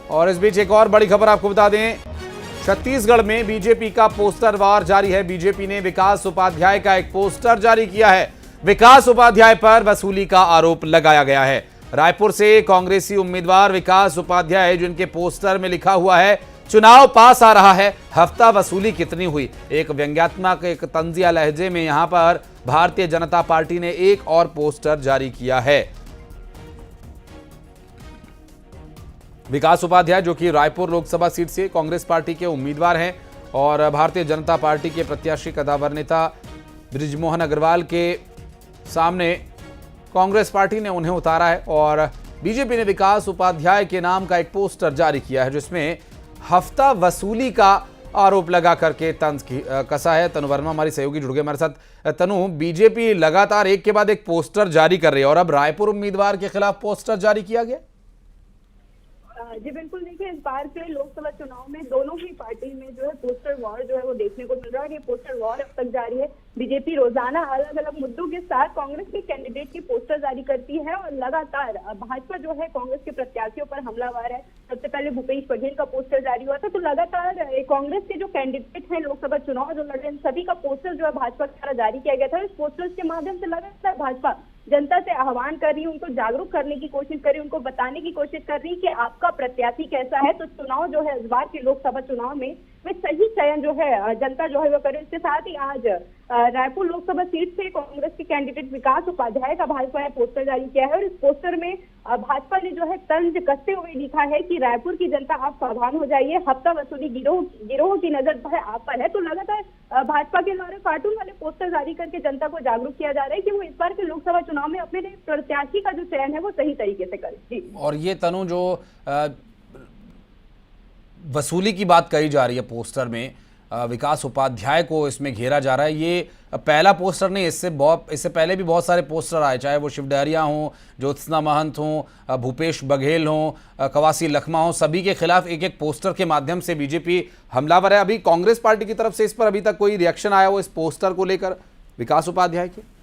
और इस बीच एक और बड़ी खबर आपको बता दें, छत्तीसगढ़ में बीजेपी का पोस्टर वार जारी है। बीजेपी ने विकास उपाध्याय का एक पोस्टर जारी किया है। विकास उपाध्याय पर वसूली का आरोप लगाया गया है। रायपुर से कांग्रेसी उम्मीदवार विकास उपाध्याय, जिनके पोस्टर में लिखा हुआ है चुनाव पास आ रहा है, हफ्ता वसूली कितनी हुई। एक व्यंग्यात्मक, एक तंजिया लहजे में यहां पर भारतीय जनता पार्टी ने एक और पोस्टर जारी किया है। विकास उपाध्याय, जो कि रायपुर लोकसभा सीट से कांग्रेस पार्टी के उम्मीदवार हैं और भारतीय जनता पार्टी के प्रत्याशी कद्दावर नेता बृजमोहन अग्रवाल के सामने कांग्रेस पार्टी ने उन्हें उतारा है और बीजेपी ने विकास उपाध्याय के नाम का एक पोस्टर जारी किया है, जिसमें हफ्ता वसूली का आरोप लगा करके तंज कसा है। तनु वर्मा हमारी सहयोगी जुड़ गए हमारे साथ। तनु, बीजेपी लगातार एक के बाद एक पोस्टर जारी कर रही है और अब रायपुर उम्मीदवार के खिलाफ पोस्टर जारी किया गया। जी बिल्कुल, देखिए इस बार के लोकसभा चुनाव में दोनों ही पार्टी में जो है पोस्टर वॉर जो है वो देखने को मिल रहा है। ये पोस्टर वॉर अब तक जारी है। बीजेपी रोजाना अलग अलग मुद्दों के साथ कांग्रेस के कैंडिडेट की पोस्टर जारी करती है और लगातार भाजपा जो है कांग्रेस के प्रत्याशियों पर हमलावर है। सबसे पहले भूपेश बघेल का पोस्टर जारी हुआ था, तो लगातार कांग्रेस के जो कैंडिडेट हैं लोकसभा चुनाव जो लड़ रहे हैं, सभी का पोस्टर जो है भाजपा द्वारा जारी किया गया था। इस पोस्टर के माध्यम से लगातार भाजपा जनता से आह्वान कर रही है, उनको जागरूक करने की कोशिश कर रही है, उनको बताने की कोशिश कर रही है कि आपका प्रत्याशी कैसा है। तो चुनाव जो है इस बार के लोकसभा चुनाव में वे सही चयन जो है जनता जो है वो करे। इसके साथ ही आज रायपुर लोकसभा सीट से कांग्रेस के कैंडिडेट विकास उपाध्याय का भाजपा ने पोस्टर जारी किया है और इस पोस्टर में भाजपा ने जो है तंज कसते हुए लिखा है कि रायपुर की जनता आप सावधान हो जाइए, हफ्ता वसूली गिरोह की नजर जो है आप पर है। तो लगातार भाजपा के द्वारा कार्टून वाले पोस्टर जारी करके जनता को जागरूक किया जा रहा है कि वो इस बार के लोकसभा चुनाव में अपने प्रत्याशी का जो चयन है वो सही तरीके से करे। जी, और ये तनु, जो वसूली की बात कही जा रही है पोस्टर में, विकास उपाध्याय को इसमें घेरा जा रहा है, ये पहला पोस्टर नहीं, इससे पहले भी बहुत सारे पोस्टर आए, चाहे वो शिव डहरिया हों, ज्योत्सना महंत हों, भूपेश बघेल हों, कवासी लखमा हों, सभी के खिलाफ एक एक पोस्टर के माध्यम से बीजेपी हमलावर है। अभी कांग्रेस पार्टी की तरफ से इस पर अभी तक कोई रिएक्शन आया हो इस पोस्टर को लेकर विकास उपाध्याय के?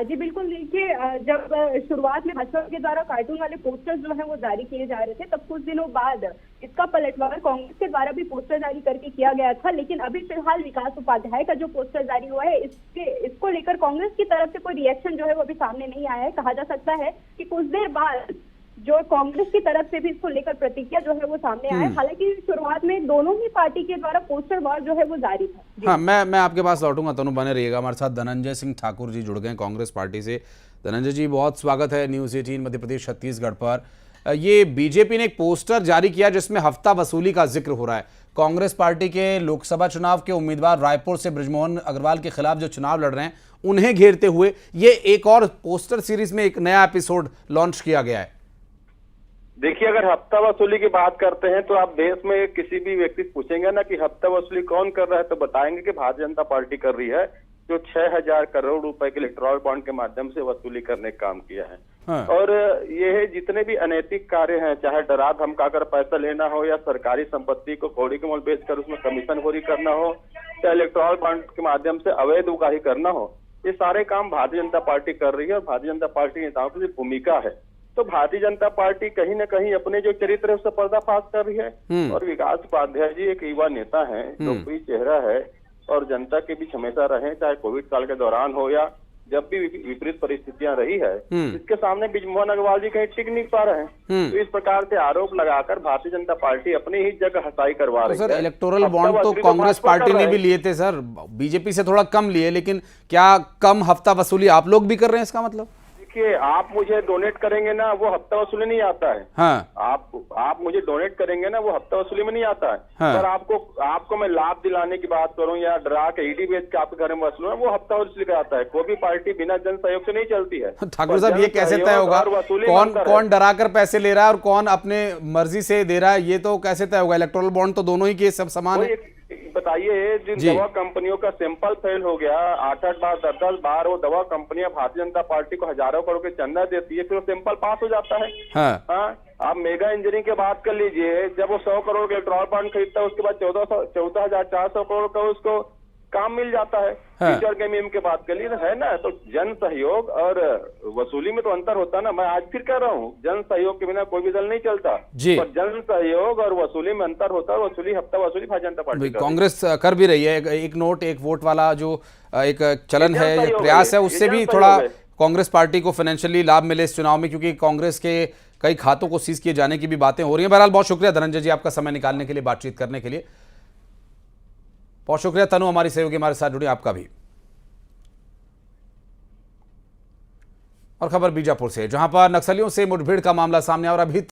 जी बिल्कुल, देखिए जब शुरुआत में भाजपा के द्वारा कार्टून वाले पोस्टर्स जो है वो जारी किए जा रहे थे, तब कुछ दिनों बाद इसका पलटवार कांग्रेस के द्वारा भी पोस्टर जारी करके किया गया था। लेकिन अभी फिलहाल विकास उपाध्याय का जो पोस्टर जारी हुआ है, इसको लेकर कांग्रेस की तरफ से कोई रिएक्शन जो है वो अभी सामने नहीं आया है। कहा जा सकता है कि कुछ देर बाद जो कांग्रेस की तरफ से भी इसको लेकर प्रतिक्रिया जो है वो सामने आया। हालांकि शुरुआत में दोनों ही पार्टी के द्वारा पोस्टर वॉर जो है वो जारी था। हाँ, मैं आपके पास लौटूंगा, तनु बने रहिएगा। हमारे साथ धनंजय सिंह ठाकुर जी जुड़ गए कांग्रेस पार्टी से। धनंजय जी, बहुत स्वागत है न्यूज़ 18 मध्य प्रदेश छत्तीसगढ़ पर। ये बीजेपी ने एक पोस्टर जारी किया जिसमें हफ्ता वसूली का जिक्र हो रहा है। कांग्रेस पार्टी के लोकसभा चुनाव के उम्मीदवार रायपुर से बृजमोहन अग्रवाल के खिलाफ जो चुनाव लड़ रहे हैं, उन्हें घेरते हुए ये एक और पोस्टर सीरीज में एक नया एपिसोड लॉन्च किया गया है। देखिए, अगर हफ्ता वसूली की बात करते हैं तो आप देश में किसी भी व्यक्ति पूछेंगे ना कि हफ्ता वसूली कौन कर रहा है, तो बताएंगे कि भारतीय जनता पार्टी कर रही है, जो 6,000 करोड़ रुपए के इलेक्टोरल बॉन्ड के माध्यम से वसूली करने का काम किया है। हाँ। और ये जितने भी अनैतिक कार्य हैं, चाहे डरा धमकाकर पैसा लेना हो या सरकारी संपत्ति को कौड़ी के मोल बेचकर उसमें कमीशनखोरी करना हो, चाहे इलेक्टोरल बॉन्ड के माध्यम से अवैध उगाही करना हो, ये सारे काम भारतीय जनता पार्टी कर रही है और भारतीय जनता पार्टी नेताओं की भूमिका है। तो भारतीय जनता पार्टी कहीं न कहीं अपने जो चरित्र है उससे पर्दाफाश कर रही है। और विकास उपाध्याय जी एक युवा नेता हैं, लोकप्रिय चेहरा है और जनता के बीच हमेशा रहे, चाहे कोविड काल के दौरान हो या जब भी विपरीत परिस्थितियां रही है, इसके सामने बृजमोहन अग्रवाल जी कहीं टिक नहीं पा रहे हैं। तो इस प्रकार से आरोप लगाकर भारतीय जनता पार्टी अपनी ही जगह हसाई करवा रही है। सर, इलेक्टोरल बॉन्ड तो कांग्रेस पार्टी ने भी लिए थे सर, बीजेपी से थोड़ा कम लिए, लेकिन क्या कम हफ्ता वसूली आप लोग भी कर रहे हैं इसका मतलब? देखिए, आप मुझे डोनेट करेंगे ना, वो हफ्ता वसूली नहीं आता है। हाँ। आप मुझे डोनेट करेंगे ना, वो हफ्ता वसूली में नहीं आता है। हाँ। पर आपको मैं लाभ दिलाने की बात करूं या डरा के ईडी बेच के आपके घर में वसूलूं, वो हफ्ता वसूली का आता है। कोई भी पार्टी बिना जन सहयोग से नहीं चलती है। ठाकुर साहब, ये कैसे तय होगा कौन डरा कर पैसे ले रहा है और कौन अपने मर्जी से दे रहा है? ये तो कैसे तय होगा? इलेक्टोरल बॉन्ड तो दोनों ही के सब समान है। बताइए, जिन दवा कंपनियों का सैंपल फेल हो गया 8-8 बार 10-10 बार, वो दवा कंपनियां भारतीय जनता पार्टी को हजारों करोड़ के चंदा देती है, फिर वो सैंपल पास हो जाता है। हाँ। आप मेगा इंजीनियरिंग की बात कर लीजिए, जब वो 100 करोड़ के इलेक्ट्रॉल बॉन्ड खरीदता है, उसके बाद 14,400 करोड़ का उसको काम मिल जाता है। हाँ। टीचर के नियम की बात कर ली है ना, तो जन सहयोग और वसूली में तो अंतर होता है ना। मैं आज फिर कह रहा हूँ, जन सहयोग के बिना कोई भी दल नहीं चलता जी। और जन सहयोग और वसूली में अंतर होता है। वसूली हफ्ता वसूली भारतीय जनता पार्टी कर रही है। कांग्रेस कर भी रही है, एक नोट एक वोट वाला जो एक चलन ये है, जन ये सहयोग प्रयास है, है, ये उससे जन भी सहयोग थोड़ा है। कांग्रेस पार्टी को फाइनेंशियली लाभ मिले इस चुनाव में, क्योंकि कांग्रेस के कई खातों को सीज किए जाने की भी बातें हो रही हैं। बहरहाल बहुत शुक्रिया धनंजय जी आपका समय निकालने के लिए, बातचीत करने के लिए। बहुत शुक्रिया तनु, हमारी सहयोगी हमारे साथ जुड़ी, आपका भी। और खबर बीजापुर से, जहां पर नक्सलियों से मुठभेड़ का मामला सामने और अभी